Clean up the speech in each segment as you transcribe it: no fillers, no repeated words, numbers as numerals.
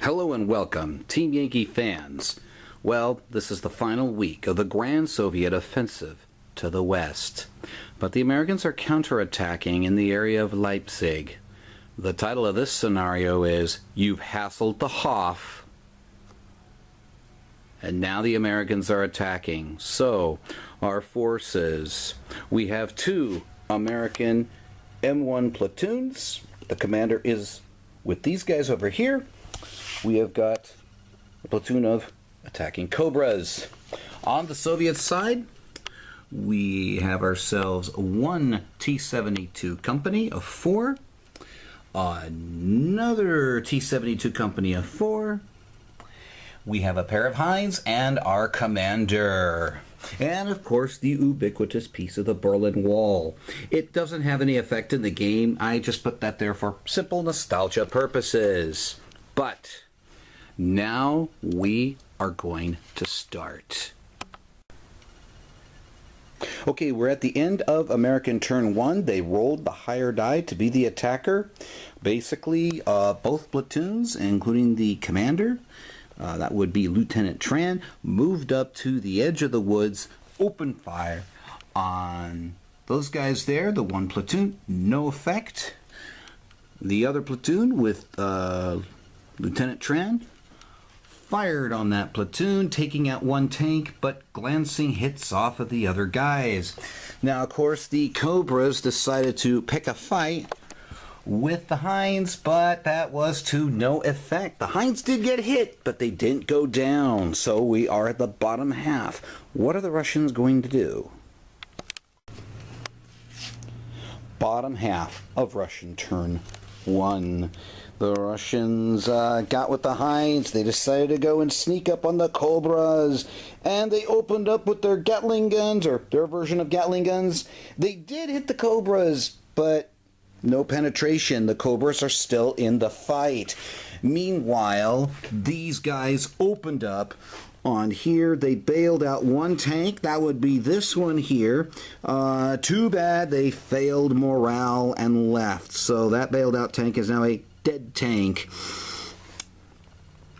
Hello and welcome, Team Yankee fans. Well, this is the final week of the Grand Soviet offensive to the west. But the Americans are counterattacking in the area of Leipzig. The title of this scenario is, You've Hassled the Hof. And now the Americans are attacking. So, our forces. We have two American M1 platoons. The commander is with these guys over here. We have got a platoon of attacking Cobras. On the Soviet side, we have ourselves one T-72 company of 4, another T-72 company of 4, we have a pair of Hinds, and our commander. And, of course, the ubiquitous piece of the Berlin Wall. It doesn't have any effect in the game. I just put that there for simple nostalgia purposes. But now we are going to start. Okay, we're at the end of American turn 1. They rolled the higher die to be the attacker. Basically, both platoons, including the commander, that would be Lieutenant Tran, moved up to the edge of the woods, opened fire on those guys there. The one platoon, no effect. The other platoon with Lieutenant Tran fired on that platoon, taking out one tank, but glancing hits off of the other guys. Now, of course, the Cobras decided to pick a fight with the Hinds, but that was to no effect. The Hinds did get hit, but they didn't go down, so we are at the bottom half. What are the Russians going to do? Bottom half of Russian turn 1. The Russians got with the Hinds. They decided to go and sneak up on the Cobras. And they opened up with their Gatling guns, or their version of Gatling guns. They did hit the Cobras, but no penetration. The Cobras are still in the fight. Meanwhile, these guys opened up on here. They bailed out one tank. That would be this one here. Too bad they failed morale and left. So that bailed out tank is now a dead tank.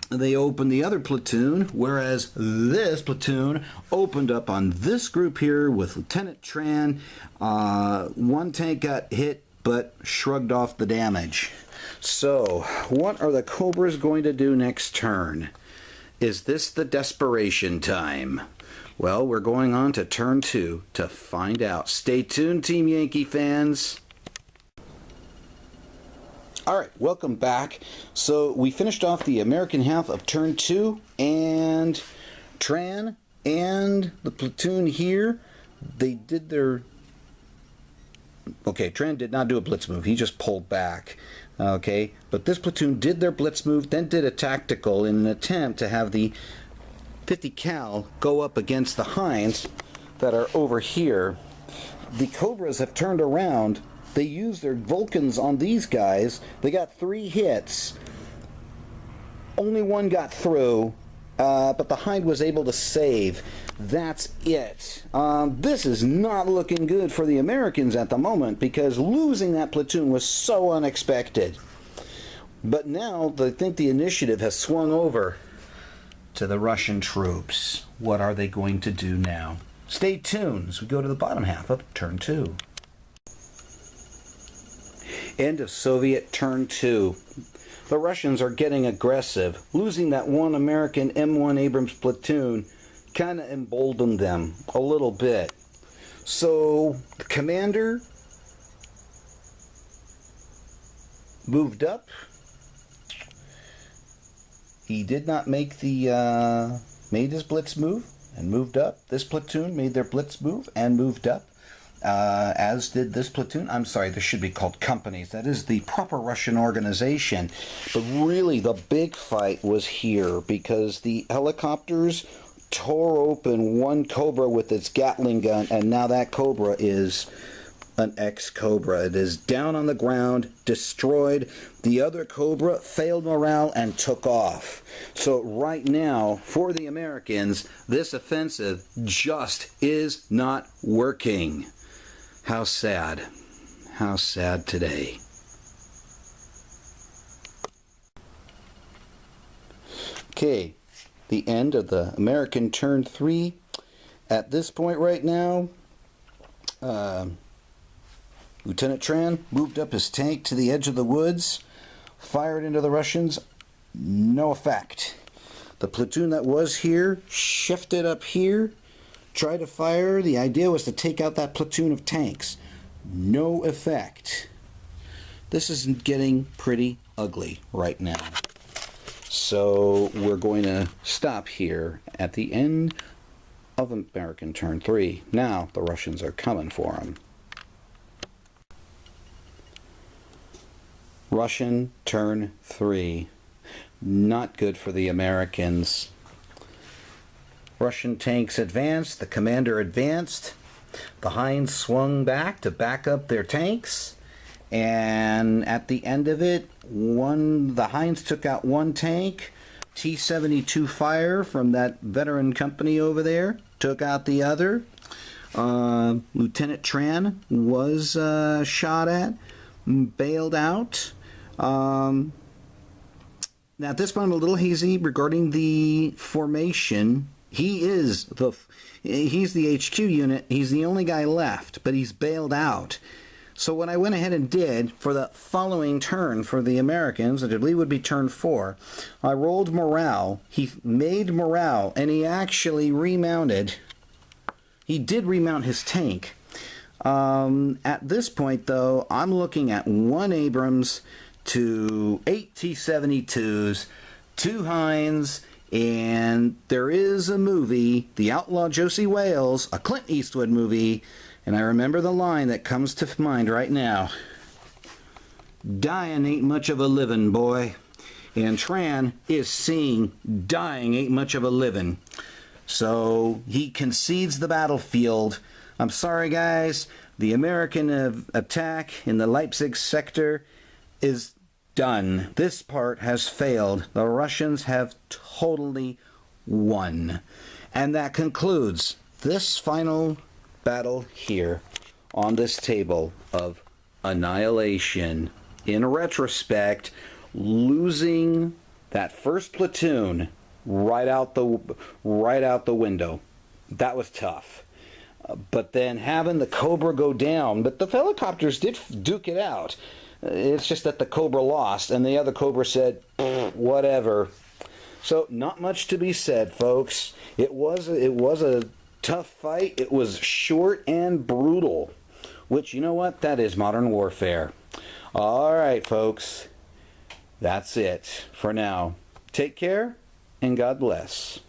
They opened the other platoon, whereas this platoon opened up on this group here with Lieutenant Tran. One tank got hit, but shrugged off the damage. So, what are the Cobras going to do next turn? Is this the desperation time? Well, we're going on to turn 2 to find out. Stay tuned, Team Yankee fans. Alright, welcome back. So, we finished off the American half of turn 2, and Tran and the platoon here, they did their... Okay, Tran did not do a blitz move. He just pulled back. Okay, but this platoon did their blitz move, then did a tactical in an attempt to have the 50 cal go up against the Hinds that are over here. The Cobras have turned around. They used their Vulcans on these guys. They got 3 hits. Only one got through, but the Hind was able to save. That's it. This is not looking good for the Americans at the moment because losing that platoon was so unexpected. But now I think the initiative has swung over to the Russian troops. What are they going to do now? Stay tuned as we go to the bottom half of turn 2. End of Soviet turn 2. The Russians are getting aggressive. Losing that one American M1 Abrams platoon kind of emboldened them a little bit. So the commander moved up. He did not make the made his blitz move and moved up. This platoon made their blitz move and moved up, as did this platoon. I'm sorry, this should be called companies. That is the proper Russian organization. But really the big fight was here because the helicopters tore open one Cobra with its Gatling gun, and now that Cobra is an ex-Cobra. It is down on the ground, destroyed. The other Cobra failed morale and took off. So right now, for the Americans, this offensive just is not working. How sad. How sad today. Okay, the end of the American turn 3. At this point right now, Lieutenant Tran moved up his tank to the edge of the woods, fired into the Russians. No effect. The platoon that was here shifted up here, tried to fire. The idea was to take out that platoon of tanks. No effect. This is getting pretty ugly right now. So we're going to stop here at the end of American turn 3. Now the Russians are coming for him. Russian turn 3. Not good for the Americans. Russian tanks advanced. The commander advanced. The Hinds swung back to back up their tanks. And at the end of it, the Hinds took out one tank. T-72 fire from that veteran company over there took out the other. Lieutenant Tran was shot at, bailed out. Now at this point I'm a little hazy regarding the formation. He's the HQ unit. He's the only guy left, but he's bailed out. So what I went ahead and did for the following turn for the Americans, which I believe would be turn 4, I rolled morale. He made morale, and he actually remounted. He did remount his tank. At this point, though, I'm looking at 1 Abrams to 8 T-72s, 2 Hinds, and there is a movie, The Outlaw Josie Wales, a Clint Eastwood movie. And I remember the line that comes to mind right now. Dying ain't much of a living, boy. And Tran is seeing dying ain't much of a living. So he concedes the battlefield. I'm sorry, guys. The American attack in the Leipzig sector is done. This part has failed. The Russians have totally won. And that concludes this final battle here on this table of Annihilation. In retrospect, losing that first platoon right out the window, that was tough. But then having the Cobra go down, but the helicopters did duke it out. It's just that the Cobra lost, and the other Cobra said, whatever. So not much to be said, folks. It was a tough fight. It was short and brutal, which, you know what, that is modern warfare. All right, folks, that's it for now. Take care and God bless.